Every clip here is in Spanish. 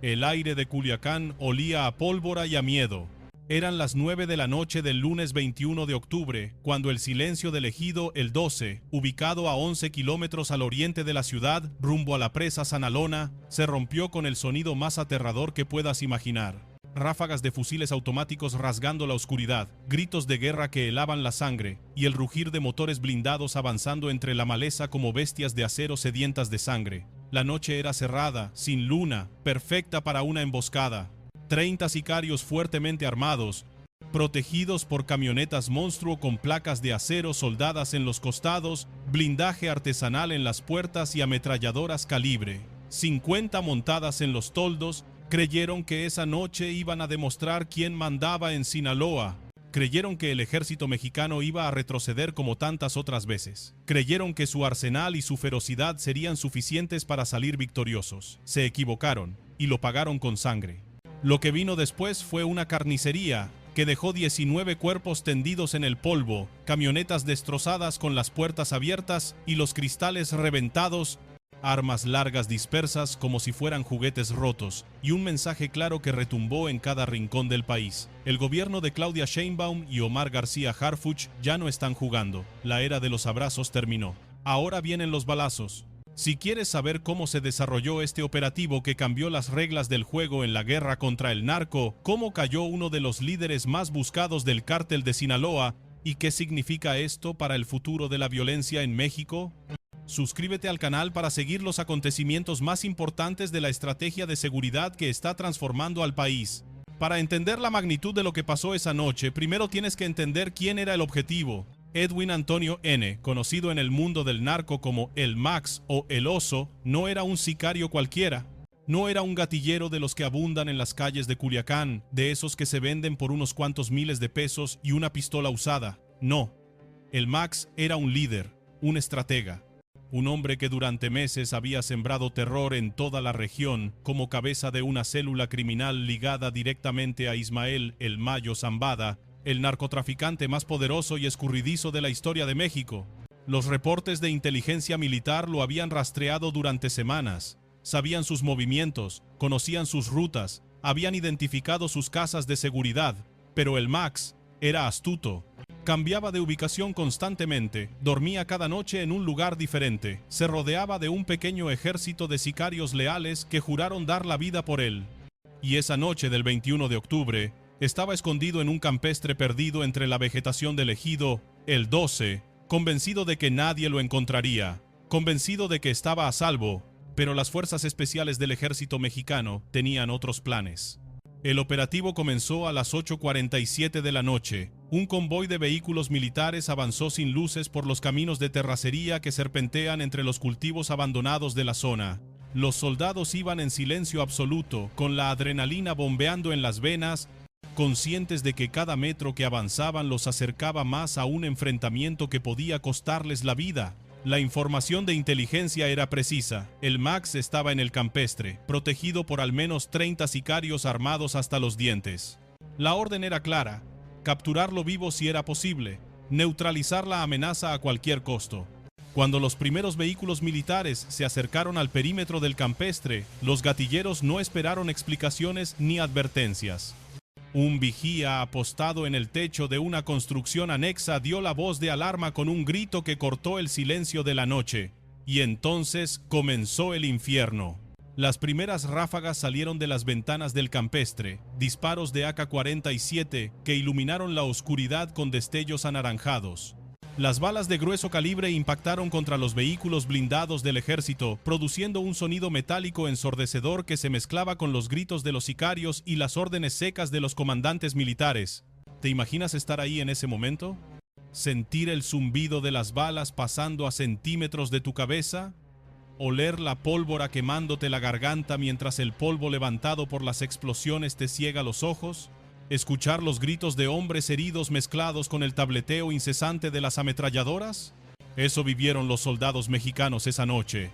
El aire de Culiacán olía a pólvora y a miedo. Eran las 9 de la noche del lunes 21 de octubre, cuando el silencio del ejido El 12, ubicado a 11 kilómetros al oriente de la ciudad, rumbo a la presa Sanalona, se rompió con el sonido más aterrador que puedas imaginar. Ráfagas de fusiles automáticos rasgando la oscuridad, gritos de guerra que helaban la sangre, y el rugir de motores blindados avanzando entre la maleza como bestias de acero sedientas de sangre. La noche era cerrada, sin luna, perfecta para una emboscada. 30 sicarios fuertemente armados, protegidos por camionetas monstruo con placas de acero soldadas en los costados, blindaje artesanal en las puertas y ametralladoras calibre 50 montadas en los toldos, creyeron que esa noche iban a demostrar quién mandaba en Sinaloa. Creyeron que el ejército mexicano iba a retroceder como tantas otras veces. Creyeron que su arsenal y su ferocidad serían suficientes para salir victoriosos. Se equivocaron y lo pagaron con sangre. Lo que vino después fue una carnicería que dejó 19 cuerpos tendidos en el polvo, camionetas destrozadas con las puertas abiertas y los cristales reventados, armas largas dispersas como si fueran juguetes rotos, y un mensaje claro que retumbó en cada rincón del país. El gobierno de Claudia Sheinbaum y Omar García Harfuch ya no están jugando. La era de los abrazos terminó. Ahora vienen los balazos. Si quieres saber cómo se desarrolló este operativo que cambió las reglas del juego en la guerra contra el narco, cómo cayó uno de los líderes más buscados del cártel de Sinaloa y qué significa esto para el futuro de la violencia en México, suscríbete al canal para seguir los acontecimientos más importantes de la estrategia de seguridad que está transformando al país. Para entender la magnitud de lo que pasó esa noche, primero tienes que entender quién era el objetivo. Edwin Antonio N., conocido en el mundo del narco como el Max o el Oso, no era un sicario cualquiera. No era un gatillero de los que abundan en las calles de Culiacán, de esos que se venden por unos cuantos miles de pesos y una pistola usada. No. El Max era un líder, un estratega. Un hombre que durante meses había sembrado terror en toda la región como cabeza de una célula criminal ligada directamente a Ismael El Mayo Zambada, el narcotraficante más poderoso y escurridizo de la historia de México. Los reportes de inteligencia militar lo habían rastreado durante semanas. Sabían sus movimientos, conocían sus rutas, habían identificado sus casas de seguridad, pero el Max era astuto. Cambiaba de ubicación constantemente, dormía cada noche en un lugar diferente, se rodeaba de un pequeño ejército de sicarios leales que juraron dar la vida por él. Y esa noche del 21 de octubre, estaba escondido en un campestre perdido entre la vegetación del ejido El 12, convencido de que nadie lo encontraría, convencido de que estaba a salvo, pero las fuerzas especiales del ejército mexicano tenían otros planes. El operativo comenzó a las 8:47 de la noche. Un convoy de vehículos militares avanzó sin luces por los caminos de terracería que serpentean entre los cultivos abandonados de la zona. Los soldados iban en silencio absoluto, con la adrenalina bombeando en las venas, conscientes de que cada metro que avanzaban los acercaba más a un enfrentamiento que podía costarles la vida. La información de inteligencia era precisa. El Max estaba en el campestre, protegido por al menos 30 sicarios armados hasta los dientes. La orden era clara: capturarlo vivo si era posible, neutralizar la amenaza a cualquier costo. Cuando los primeros vehículos militares se acercaron al perímetro del campestre, los gatilleros no esperaron explicaciones ni advertencias. Un vigía apostado en el techo de una construcción anexa dio la voz de alarma con un grito que cortó el silencio de la noche. Y entonces comenzó el infierno. Las primeras ráfagas salieron de las ventanas del campestre, disparos de AK-47 que iluminaron la oscuridad con destellos anaranjados. Las balas de grueso calibre impactaron contra los vehículos blindados del ejército, produciendo un sonido metálico ensordecedor que se mezclaba con los gritos de los sicarios y las órdenes secas de los comandantes militares. ¿Te imaginas estar ahí en ese momento? ¿Sentir el zumbido de las balas pasando a centímetros de tu cabeza? ¿Oler la pólvora quemándote la garganta mientras el polvo levantado por las explosiones te ciega los ojos? ¿Escuchar los gritos de hombres heridos mezclados con el tableteo incesante de las ametralladoras? Eso vivieron los soldados mexicanos esa noche.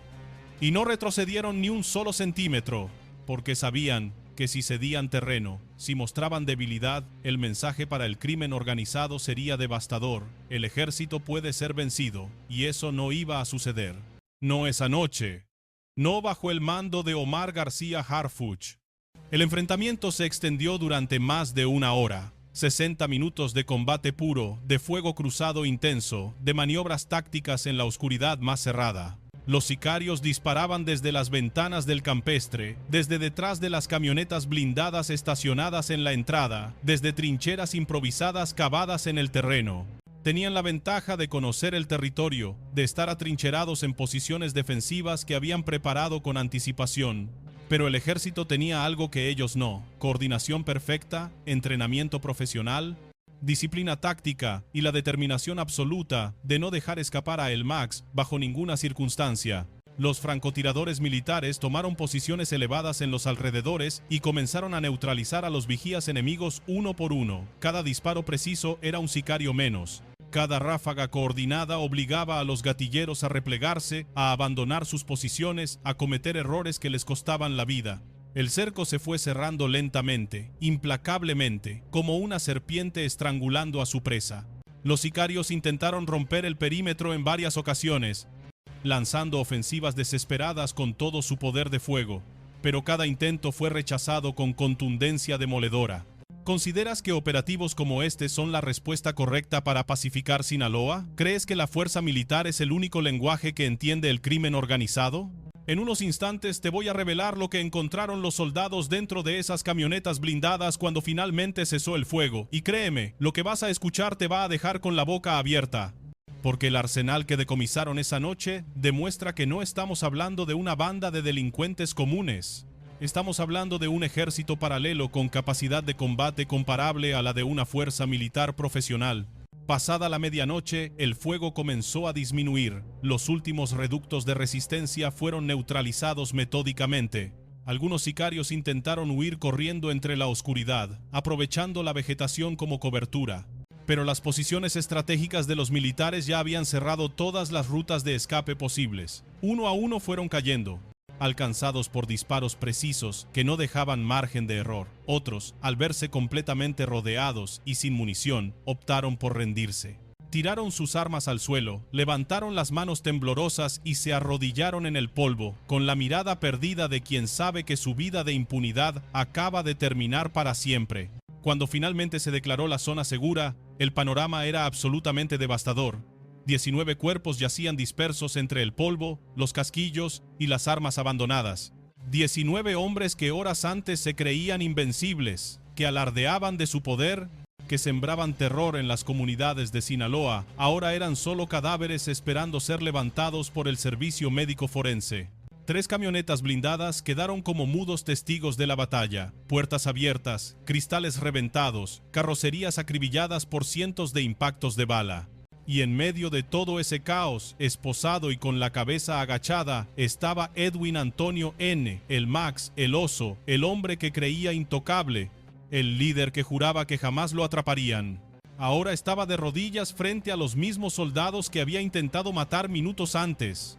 Y no retrocedieron ni un solo centímetro, porque sabían que si cedían terreno, si mostraban debilidad, el mensaje para el crimen organizado sería devastador. El ejército puede ser vencido, y eso no iba a suceder. No esa noche. No bajo el mando de Omar García Harfuch. El enfrentamiento se extendió durante más de una hora. 60 minutos de combate puro, de fuego cruzado intenso, de maniobras tácticas en la oscuridad más cerrada. Los sicarios disparaban desde las ventanas del campestre, desde detrás de las camionetas blindadas estacionadas en la entrada, desde trincheras improvisadas cavadas en el terreno. Tenían la ventaja de conocer el territorio, de estar atrincherados en posiciones defensivas que habían preparado con anticipación. Pero el ejército tenía algo que ellos no: coordinación perfecta, entrenamiento profesional, disciplina táctica y la determinación absoluta de no dejar escapar a El Max bajo ninguna circunstancia. Los francotiradores militares tomaron posiciones elevadas en los alrededores y comenzaron a neutralizar a los vigías enemigos uno por uno. Cada disparo preciso era un sicario menos. Cada ráfaga coordinada obligaba a los gatilleros a replegarse, a abandonar sus posiciones, a cometer errores que les costaban la vida. El cerco se fue cerrando lentamente, implacablemente, como una serpiente estrangulando a su presa. Los sicarios intentaron romper el perímetro en varias ocasiones, lanzando ofensivas desesperadas con todo su poder de fuego, pero cada intento fue rechazado con contundencia demoledora. ¿Consideras que operativos como este son la respuesta correcta para pacificar Sinaloa? ¿Crees que la fuerza militar es el único lenguaje que entiende el crimen organizado? En unos instantes te voy a revelar lo que encontraron los soldados dentro de esas camionetas blindadas cuando finalmente cesó el fuego. Y créeme, lo que vas a escuchar te va a dejar con la boca abierta. Porque el arsenal que decomisaron esa noche demuestra que no estamos hablando de una banda de delincuentes comunes. Estamos hablando de un ejército paralelo con capacidad de combate comparable a la de una fuerza militar profesional. Pasada la medianoche, el fuego comenzó a disminuir. Los últimos reductos de resistencia fueron neutralizados metódicamente. Algunos sicarios intentaron huir corriendo entre la oscuridad, aprovechando la vegetación como cobertura. Pero las posiciones estratégicas de los militares ya habían cerrado todas las rutas de escape posibles. Uno a uno fueron cayendo, alcanzados por disparos precisos que no dejaban margen de error. Otros, al verse completamente rodeados y sin munición, optaron por rendirse. Tiraron sus armas al suelo, levantaron las manos temblorosas y se arrodillaron en el polvo, con la mirada perdida de quien sabe que su vida de impunidad acaba de terminar para siempre. Cuando finalmente se declaró la zona segura, el panorama era absolutamente devastador. 19 cuerpos yacían dispersos entre el polvo, los casquillos y las armas abandonadas. 19 hombres que horas antes se creían invencibles, que alardeaban de su poder, que sembraban terror en las comunidades de Sinaloa, ahora eran solo cadáveres esperando ser levantados por el servicio médico forense. 3 camionetas blindadas quedaron como mudos testigos de la batalla. Puertas abiertas, cristales reventados, carrocerías acribilladas por cientos de impactos de bala. Y en medio de todo ese caos, esposado y con la cabeza agachada, estaba Edwin Antonio N., el Max, el oso, el hombre que creía intocable, el líder que juraba que jamás lo atraparían. Ahora estaba de rodillas frente a los mismos soldados que había intentado matar minutos antes.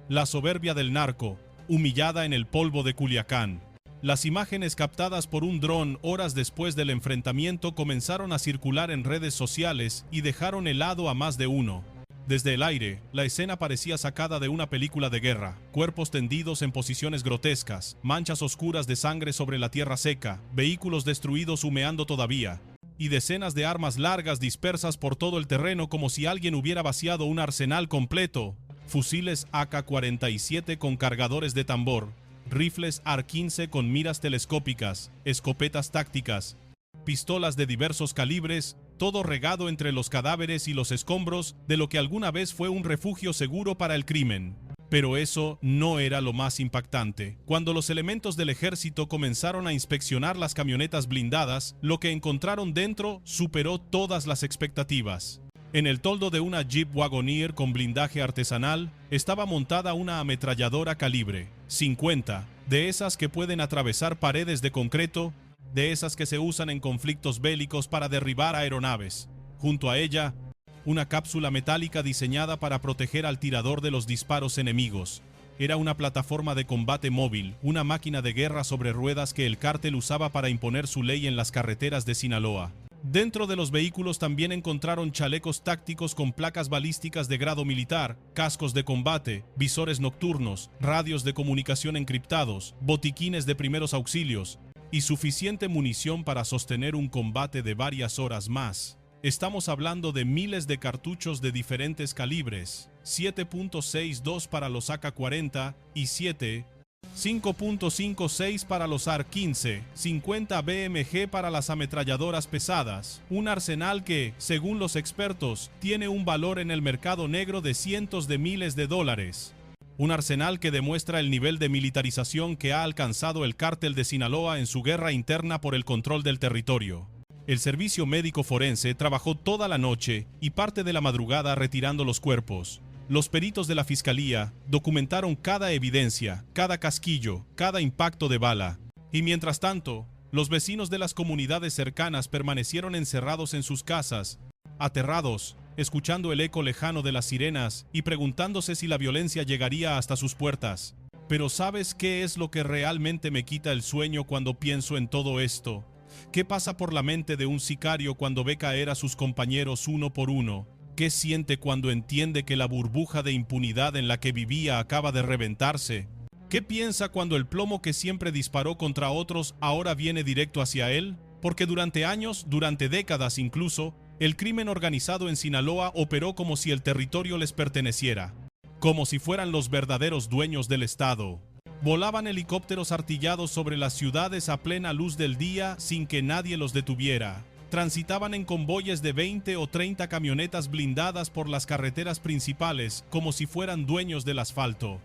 La soberbia del narco, humillada en el polvo de Culiacán. Las imágenes captadas por un dron horas después del enfrentamiento comenzaron a circular en redes sociales y dejaron helado a más de uno. Desde el aire, la escena parecía sacada de una película de guerra. Cuerpos tendidos en posiciones grotescas, manchas oscuras de sangre sobre la tierra seca, vehículos destruidos humeando todavía, y decenas de armas largas dispersas por todo el terreno como si alguien hubiera vaciado un arsenal completo. Fusiles AK-47 con cargadores de tambor, rifles AR-15 con miras telescópicas, escopetas tácticas, pistolas de diversos calibres, todo regado entre los cadáveres y los escombros de lo que alguna vez fue un refugio seguro para el crimen. Pero eso no era lo más impactante. Cuando los elementos del ejército comenzaron a inspeccionar las camionetas blindadas, lo que encontraron dentro superó todas las expectativas. En el toldo de una Jeep Wagoneer con blindaje artesanal estaba montada una ametralladora calibre 50, de esas que pueden atravesar paredes de concreto, de esas que se usan en conflictos bélicos para derribar aeronaves. Junto a ella, una cápsula metálica diseñada para proteger al tirador de los disparos enemigos. Era una plataforma de combate móvil, una máquina de guerra sobre ruedas que el cártel usaba para imponer su ley en las carreteras de Sinaloa. Dentro de los vehículos también encontraron chalecos tácticos con placas balísticas de grado militar, cascos de combate, visores nocturnos, radios de comunicación encriptados, botiquines de primeros auxilios, y suficiente munición para sostener un combate de varias horas más. Estamos hablando de miles de cartuchos de diferentes calibres, 7.62 para los AK-40 y 5.56 para los AR-15, 50 BMG para las ametralladoras pesadas, un arsenal que, según los expertos, tiene un valor en el mercado negro de cientos de miles de dólares. Un arsenal que demuestra el nivel de militarización que ha alcanzado el cártel de Sinaloa en su guerra interna por el control del territorio. El servicio médico forense trabajó toda la noche y parte de la madrugada retirando los cuerpos. Los peritos de la fiscalía documentaron cada evidencia, cada casquillo, cada impacto de bala. Y mientras tanto, los vecinos de las comunidades cercanas permanecieron encerrados en sus casas, aterrados, escuchando el eco lejano de las sirenas y preguntándose si la violencia llegaría hasta sus puertas. Pero ¿sabes qué es lo que realmente me quita el sueño cuando pienso en todo esto? ¿Qué pasa por la mente de un sicario cuando ve caer a sus compañeros uno por uno? ¿Qué siente cuando entiende que la burbuja de impunidad en la que vivía acaba de reventarse? ¿Qué piensa cuando el plomo que siempre disparó contra otros ahora viene directo hacia él? Porque durante años, durante décadas incluso, el crimen organizado en Sinaloa operó como si el territorio les perteneciera, como si fueran los verdaderos dueños del estado. Volaban helicópteros artillados sobre las ciudades a plena luz del día sin que nadie los detuviera. Transitaban en convoyes de 20 o 30 camionetas blindadas por las carreteras principales como si fueran dueños del asfalto.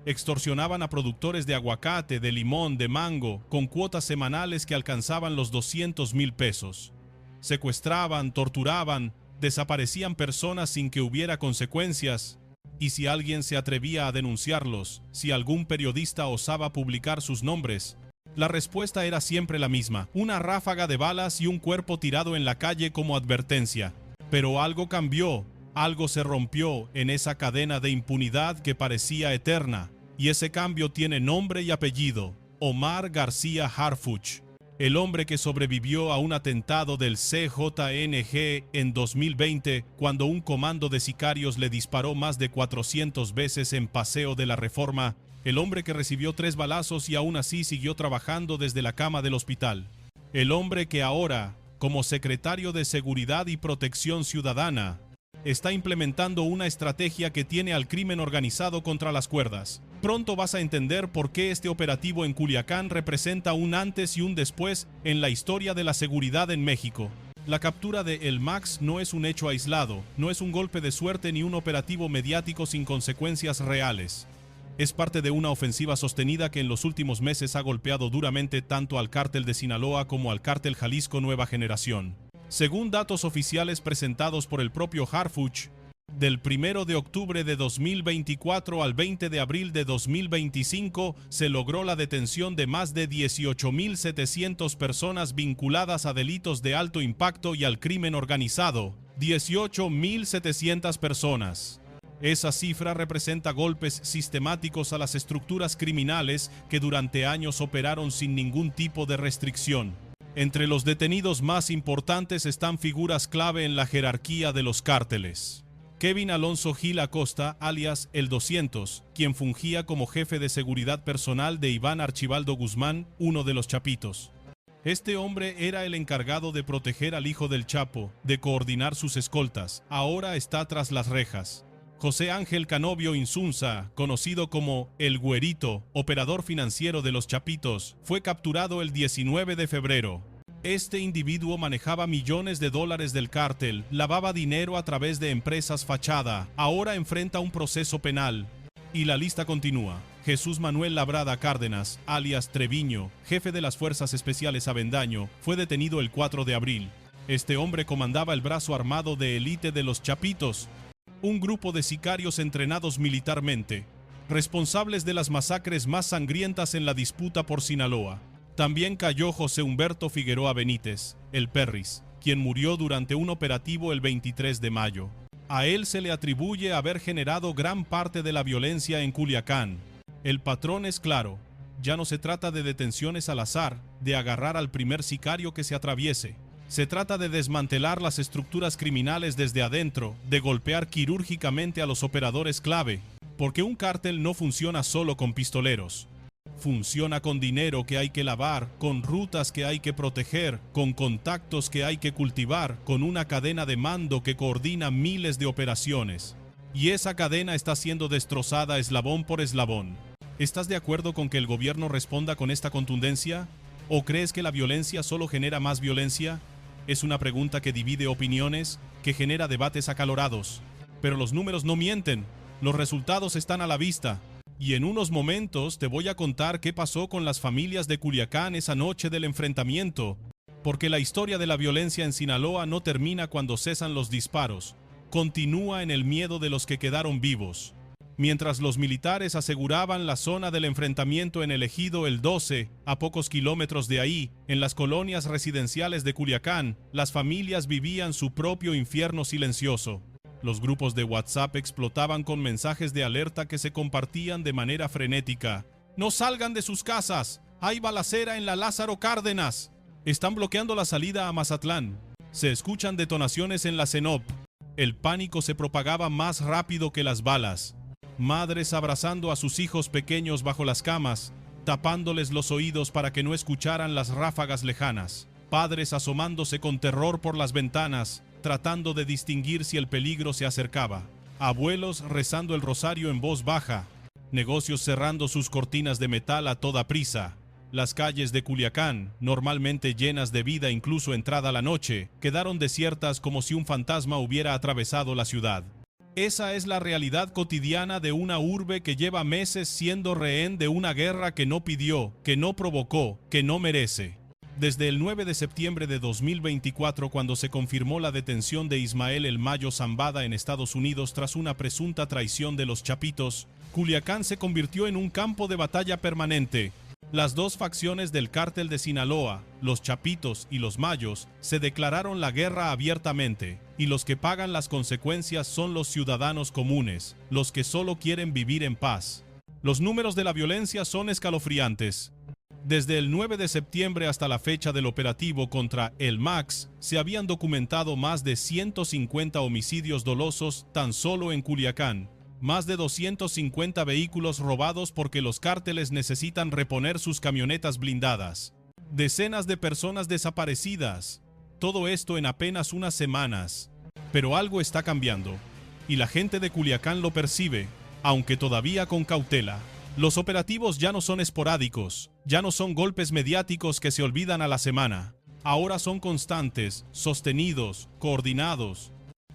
Extorsionaban a productores de aguacate, de limón, de mango, con cuotas semanales que alcanzaban los 200,000 pesos. Secuestraban, torturaban, desaparecían personas sin que hubiera consecuencias. Y si alguien se atrevía a denunciarlos, si algún periodista osaba publicar sus nombres, la respuesta era siempre la misma: una ráfaga de balas y un cuerpo tirado en la calle como advertencia. Pero algo cambió, algo se rompió en esa cadena de impunidad que parecía eterna, y ese cambio tiene nombre y apellido: Omar García Harfuch. El hombre que sobrevivió a un atentado del CJNG en 2020 cuando un comando de sicarios le disparó más de 400 veces en Paseo de la Reforma. El hombre que recibió 3 balazos y aún así siguió trabajando desde la cama del hospital. El hombre que ahora, como secretario de Seguridad y Protección Ciudadana, está implementando una estrategia que tiene al crimen organizado contra las cuerdas. Pronto vas a entender por qué este operativo en Culiacán representa un antes y un después en la historia de la seguridad en México. La captura de El Max no es un hecho aislado, no es un golpe de suerte ni un operativo mediático sin consecuencias reales. Es parte de una ofensiva sostenida que en los últimos meses ha golpeado duramente tanto al cártel de Sinaloa como al cártel Jalisco Nueva Generación. Según datos oficiales presentados por el propio Harfuch, del 1 de octubre de 2024 al 20 de abril de 2025 se logró la detención de más de 18,700 personas vinculadas a delitos de alto impacto y al crimen organizado. 18,700 personas. Esa cifra representa golpes sistemáticos a las estructuras criminales que durante años operaron sin ningún tipo de restricción. Entre los detenidos más importantes están figuras clave en la jerarquía de los cárteles. Kevin Alonso Gil Acosta, alias El 200, quien fungía como jefe de seguridad personal de Iván Archibaldo Guzmán, uno de los Chapitos. Este hombre era el encargado de proteger al hijo del Chapo, de coordinar sus escoltas. Ahora está tras las rejas. José Ángel Canovio Insunza, conocido como El Güerito, operador financiero de los Chapitos, fue capturado el 19 de febrero. Este individuo manejaba millones de dólares del cártel, lavaba dinero a través de empresas fachada, ahora enfrenta un proceso penal. Y la lista continúa. Jesús Manuel Labrada Cárdenas, alias Treviño, jefe de las Fuerzas Especiales Avendaño, fue detenido el 4 de abril. Este hombre comandaba el brazo armado de élite de los Chapitos, un grupo de sicarios entrenados militarmente, responsables de las masacres más sangrientas en la disputa por Sinaloa. También cayó José Humberto Figueroa Benítez, el Perris, quien murió durante un operativo el 23 de mayo. A él se le atribuye haber generado gran parte de la violencia en Culiacán. El patrón es claro: ya no se trata de detenciones al azar, de agarrar al primer sicario que se atraviese. Se trata de desmantelar las estructuras criminales desde adentro, de golpear quirúrgicamente a los operadores clave, porque un cártel no funciona solo con pistoleros. Funciona con dinero que hay que lavar, con rutas que hay que proteger, con contactos que hay que cultivar, con una cadena de mando que coordina miles de operaciones. Y esa cadena está siendo destrozada eslabón por eslabón. ¿Estás de acuerdo con que el gobierno responda con esta contundencia? ¿O crees que la violencia solo genera más violencia? Es una pregunta que divide opiniones, que genera debates acalorados. Pero los números no mienten, los resultados están a la vista. Y en unos momentos te voy a contar qué pasó con las familias de Culiacán esa noche del enfrentamiento, porque la historia de la violencia en Sinaloa no termina cuando cesan los disparos, continúa en el miedo de los que quedaron vivos. Mientras los militares aseguraban la zona del enfrentamiento en el ejido El 12, a pocos kilómetros de ahí, en las colonias residenciales de Culiacán, las familias vivían su propio infierno silencioso. Los grupos de WhatsApp explotaban con mensajes de alerta que se compartían de manera frenética. ¡No salgan de sus casas! ¡Hay balacera en la Lázaro Cárdenas! Están bloqueando la salida a Mazatlán. Se escuchan detonaciones en la CENOP. El pánico se propagaba más rápido que las balas. Madres abrazando a sus hijos pequeños bajo las camas, tapándoles los oídos para que no escucharan las ráfagas lejanas. Padres asomándose con terror por las ventanas, tratando de distinguir si el peligro se acercaba. Abuelos rezando el rosario en voz baja. Negocios cerrando sus cortinas de metal a toda prisa. Las calles de Culiacán, normalmente llenas de vida incluso entrada la noche, quedaron desiertas como si un fantasma hubiera atravesado la ciudad. Esa es la realidad cotidiana de una urbe que lleva meses siendo rehén de una guerra que no pidió, que no provocó, que no merece. Desde el 9 de septiembre de 2024, cuando se confirmó la detención de Ismael El Mayo Zambada en Estados Unidos tras una presunta traición de los Chapitos, Culiacán se convirtió en un campo de batalla permanente. Las dos facciones del cártel de Sinaloa, los Chapitos y los Mayos, se declararon la guerra abiertamente, y los que pagan las consecuencias son los ciudadanos comunes, los que solo quieren vivir en paz. Los números de la violencia son escalofriantes. Desde el 9 de septiembre hasta la fecha del operativo contra el Max, se habían documentado más de 150 homicidios dolosos tan solo en Culiacán, más de 250 vehículos robados porque los cárteles necesitan reponer sus camionetas blindadas, decenas de personas desaparecidas, todo esto en apenas unas semanas. Pero algo está cambiando, y la gente de Culiacán lo percibe, aunque todavía con cautela. Los operativos ya no son esporádicos, ya no son golpes mediáticos que se olvidan a la semana. Ahora son constantes, sostenidos, coordinados.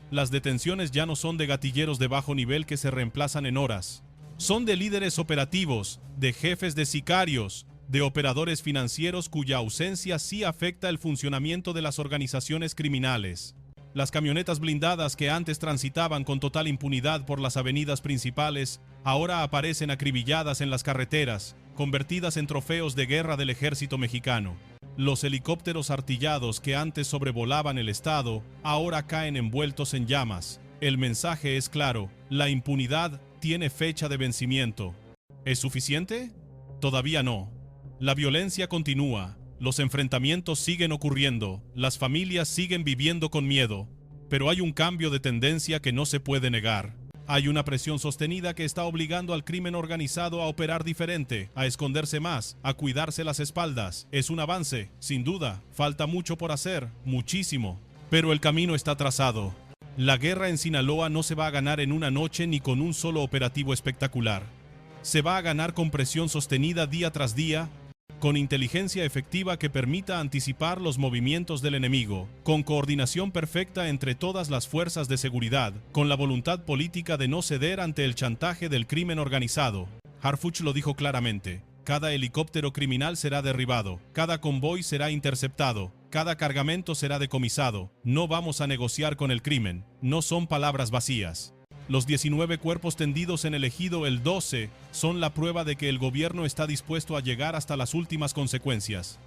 Las detenciones ya no son de gatilleros de bajo nivel que se reemplazan en horas. Son de líderes operativos, de jefes de sicarios, de operadores financieros cuya ausencia sí afecta el funcionamiento de las organizaciones criminales. Las camionetas blindadas que antes transitaban con total impunidad por las avenidas principales, ahora aparecen acribilladas en las carreteras, convertidas en trofeos de guerra del ejército mexicano. Los helicópteros artillados que antes sobrevolaban el estado, ahora caen envueltos en llamas. El mensaje es claro: la impunidad tiene fecha de vencimiento. ¿Es suficiente? Todavía no. La violencia continúa. Los enfrentamientos siguen ocurriendo, las familias siguen viviendo con miedo, pero hay un cambio de tendencia que no se puede negar. Hay una presión sostenida que está obligando al crimen organizado a operar diferente, a esconderse más, a cuidarse las espaldas. Es un avance, sin duda, falta mucho por hacer, muchísimo, pero el camino está trazado. La guerra en Sinaloa no se va a ganar en una noche ni con un solo operativo espectacular. Se va a ganar con presión sostenida día tras día, con inteligencia efectiva que permita anticipar los movimientos del enemigo, con coordinación perfecta entre todas las fuerzas de seguridad, con la voluntad política de no ceder ante el chantaje del crimen organizado. Harfuch lo dijo claramente: cada helicóptero criminal será derribado, cada convoy será interceptado, cada cargamento será decomisado. No vamos a negociar con el crimen, no son palabras vacías. Los 19 cuerpos tendidos en el ejido El 12 son la prueba de que el gobierno está dispuesto a llegar hasta las últimas consecuencias.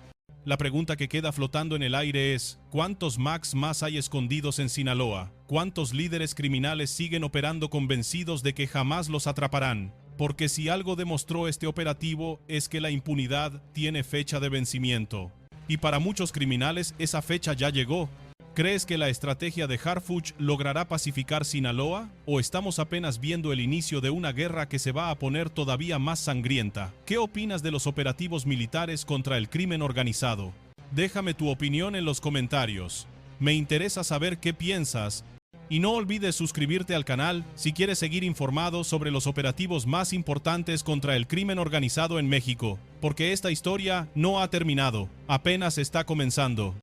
La pregunta que queda flotando en el aire es: ¿cuántos Max más hay escondidos en Sinaloa? ¿Cuántos líderes criminales siguen operando convencidos de que jamás los atraparán? Porque si algo demostró este operativo es que la impunidad tiene fecha de vencimiento. Y para muchos criminales esa fecha ya llegó. ¿Crees que la estrategia de Harfuch logrará pacificar Sinaloa? ¿O estamos apenas viendo el inicio de una guerra que se va a poner todavía más sangrienta? ¿Qué opinas de los operativos militares contra el crimen organizado? Déjame tu opinión en los comentarios. Me interesa saber qué piensas. Y no olvides suscribirte al canal si quieres seguir informado sobre los operativos más importantes contra el crimen organizado en México, porque esta historia no ha terminado, apenas está comenzando.